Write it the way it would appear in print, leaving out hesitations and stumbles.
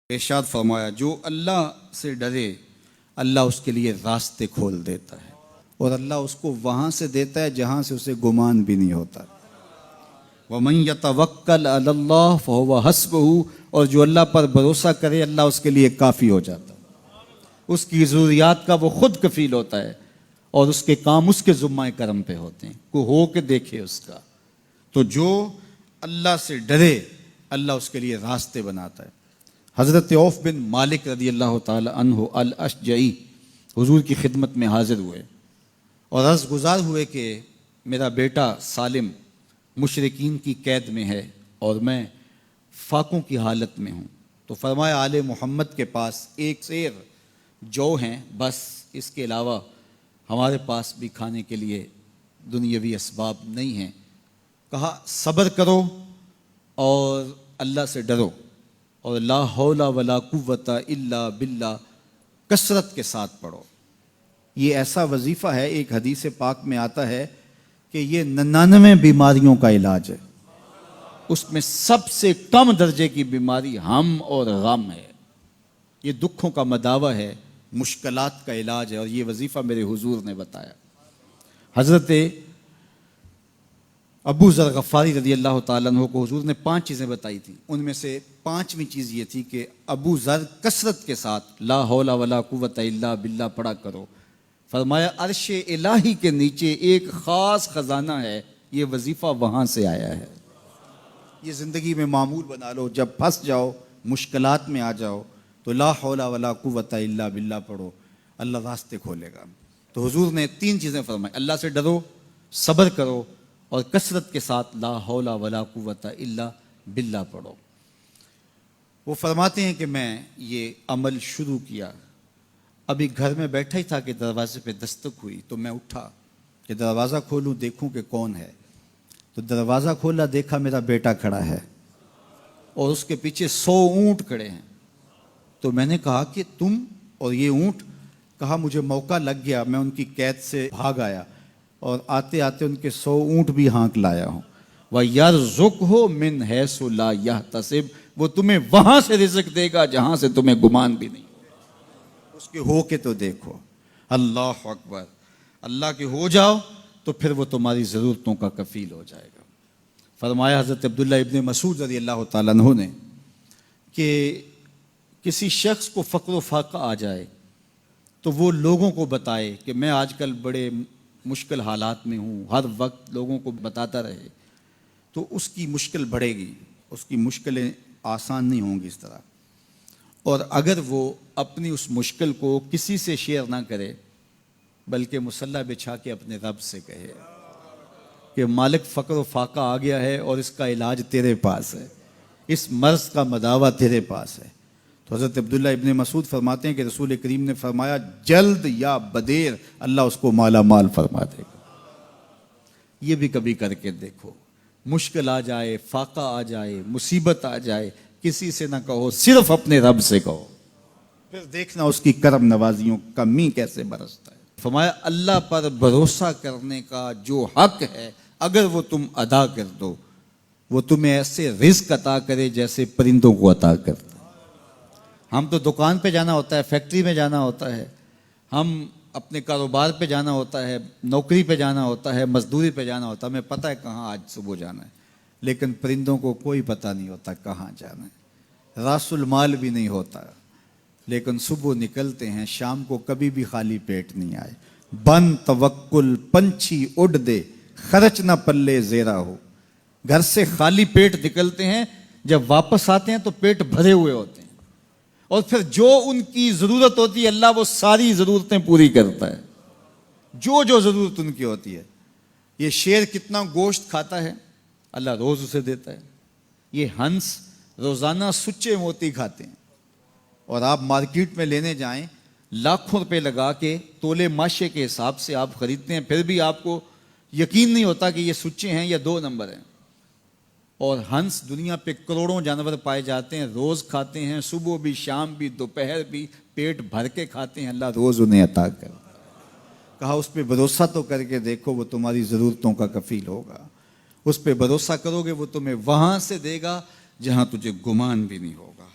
ارشاد فرمایا جو اللہ سے ڈرے اللہ اس کے لیے راستے کھول دیتا ہے اور اللہ اس کو وہاں سے دیتا ہے جہاں سے اسے گمان بھی نہیں ہوتا۔ وَمَن يَتَوَكَّلْ عَلَى اللَّهِ فَهُوَ حَسْبُهُ، اور جو اللہ پر بھروسہ کرے اللہ اس کے لیے کافی ہو جاتا ہے، اس کی ضروریات کا وہ خود کفیل ہوتا ہے اور اس کے کام اس کے ذمہ کرم پہ ہوتے ہیں، کو ہو کے دیکھے اس کا۔ تو جو اللہ سے ڈرے اللہ اس کے لیے راستے بناتا ہے۔ حضرت عوف بن مالک رضی اللہ تعالی عنہ الاشجعی حضور کی خدمت میں حاضر ہوئے اور عرض گزار ہوئے کہ میرا بیٹا سالم مشرکین کی قید میں ہے اور میں فاقوں کی حالت میں ہوں، تو فرمایا آل محمد کے پاس ایک سیر جو ہیں، بس اس کے علاوہ ہمارے پاس بھی کھانے کے لیے دنیاوی اسباب نہیں ہیں۔ کہا صبر کرو اور اللہ سے ڈرو اور لا حول ولا قوت الا باللہ کثرت کے ساتھ پڑھو۔ یہ ایسا وظیفہ ہے، ایک حدیث پاک میں آتا ہے کہ یہ 99 بیماریوں کا علاج ہے، اس میں سب سے کم درجے کی بیماری ہم اور غم ہے۔ یہ دکھوں کا مداوع ہے، مشکلات کا علاج ہے، اور یہ وظیفہ میرے حضور نے بتایا۔ حضرت ابو ذر غفاری رضی اللہ تعالیٰ عنہ کو حضور نے 5 چیزیں بتائی تھیں، ان میں سے 5ویں چیز یہ تھی کہ ابو ذر کثرت کے ساتھ لا حول ولا قوت الا باللہ پڑھا کرو۔ فرمایا عرش الہی کے نیچے ایک خاص خزانہ ہے، یہ وظیفہ وہاں سے آیا ہے۔ یہ زندگی میں معمول بنا لو، جب پھنس جاؤ مشکلات میں آ جاؤ تو لا حول ولا قوت الا باللہ پڑھو، اللہ راستے کھولے گا۔ تو حضور نے 3 چیزیں فرمائی، اللہ سے ڈرو، صبر کرو اور کثرت کے ساتھ لا حول ولا قوت الا باللہ پڑھو۔ وہ فرماتے ہیں کہ میں یہ عمل شروع کیا، ابھی گھر میں بیٹھا ہی تھا کہ دروازے پہ دستک ہوئی، تو میں اٹھا کہ دروازہ کھولوں دیکھوں کہ کون ہے، تو دروازہ کھولا، دیکھا میرا بیٹا کھڑا ہے اور اس کے پیچھے 100 اونٹ کھڑے ہیں۔ تو میں نے کہا کہ تم اور یہ اونٹ؟ کہا مجھے موقع لگ گیا، میں ان کی قید سے بھاگ آیا اور آتے آتے ان کے 100 اونٹ بھی ہانک لایا ہوں۔ وَيَرْزُقْهُ مِنْ حَيْثُ لَا يَحْتَسِبُ، وہ تمہیں وہاں سے رزق دے گا جہاں سے تمہیں گمان بھی نہیں، اس کے ہو کے تو دیکھو۔ اللہ اکبر، اللہ کے ہو جاؤ تو پھر وہ تمہاری ضرورتوں کا کفیل ہو جائے گا۔ فرمایا حضرت عبداللہ ابن مسعود رضی اللہ تعالیٰ عنہ نے کہ کسی شخص کو فقر و فاقہ آ جائے تو وہ لوگوں کو بتائے کہ میں آج کل بڑے مشکل حالات میں ہوں، ہر وقت لوگوں کو بتاتا رہے تو اس کی مشکل بڑھے گی، اس کی مشکلیں آسان نہیں ہوں گی اس طرح۔ اور اگر وہ اپنی اس مشکل کو کسی سے شیئر نہ کرے بلکہ مصلی بچھا کے اپنے رب سے کہے کہ مالک فقر و فاقہ آ گیا ہے اور اس کا علاج تیرے پاس ہے، اس مرض کا مداوع تیرے پاس ہے۔ تو حضرت عبداللہ ابن مسعود فرماتے ہیں کہ رسول کریم نے فرمایا جلد یا بدیر اللہ اس کو مالا مال فرما دے گا۔ یہ بھی کبھی کر کے دیکھو، مشکل آ جائے، فاقہ آ جائے، مصیبت آ جائے، کسی سے نہ کہو، صرف اپنے رب سے کہو، پھر دیکھنا اس کی کرم نوازیوں کا می کیسے برستا ہے۔ فرمایا اللہ پر بھروسہ کرنے کا جو حق ہے اگر وہ تم ادا کر دو، وہ تمہیں ایسے رزق عطا کرے جیسے پرندوں کو عطا کرتا ہے۔ ہم تو دکان پہ جانا ہوتا ہے، فیکٹری میں جانا ہوتا ہے، ہم اپنے کاروبار پہ جانا ہوتا ہے، نوکری پہ جانا ہوتا ہے، مزدوری پہ جانا ہوتا ہے، ہمیں پتہ ہے کہاں آج صبح جانا ہے، لیکن پرندوں کو کوئی پتہ نہیں ہوتا کہاں جانا ہے، راس المال بھی نہیں ہوتا، لیکن صبح نکلتے ہیں، شام کو کبھی بھی خالی پیٹ نہیں آئے۔ بن توکل پنچھی اڑ دے، خرچ نہ پلے زیرا ہو۔ گھر سے خالی پیٹ نکلتے ہیں، جب واپس آتے ہیں تو پیٹ بھرے ہوئے ہوتے ہیں، اور پھر جو ان کی ضرورت ہوتی ہے اللہ وہ ساری ضرورتیں پوری کرتا ہے، جو ضرورت ان کی ہوتی ہے۔ یہ شیر کتنا گوشت کھاتا ہے اللہ روز اسے دیتا ہے۔ یہ ہنس روزانہ سچے موتی کھاتے ہیں، اور آپ مارکیٹ میں لینے جائیں لاکھوں روپے لگا کے تولے ماشے کے حساب سے آپ خریدتے ہیں، پھر بھی آپ کو یقین نہیں ہوتا کہ یہ سچے ہیں یا 2 نمبر ہیں۔ اور ہنس دنیا پہ کروڑوں جانور پائے جاتے ہیں، روز کھاتے ہیں، صبح بھی، شام بھی، دوپہر بھی، پیٹ بھر کے کھاتے ہیں، اللہ روز انہیں عطا کرتا ہے۔ کہا اس پہ بھروسہ تو کر کے دیکھو، وہ تمہاری ضرورتوں کا کفیل ہوگا، اس پہ بھروسہ کرو گے وہ تمہیں وہاں سے دے گا جہاں تجھے گمان بھی نہیں ہوگا۔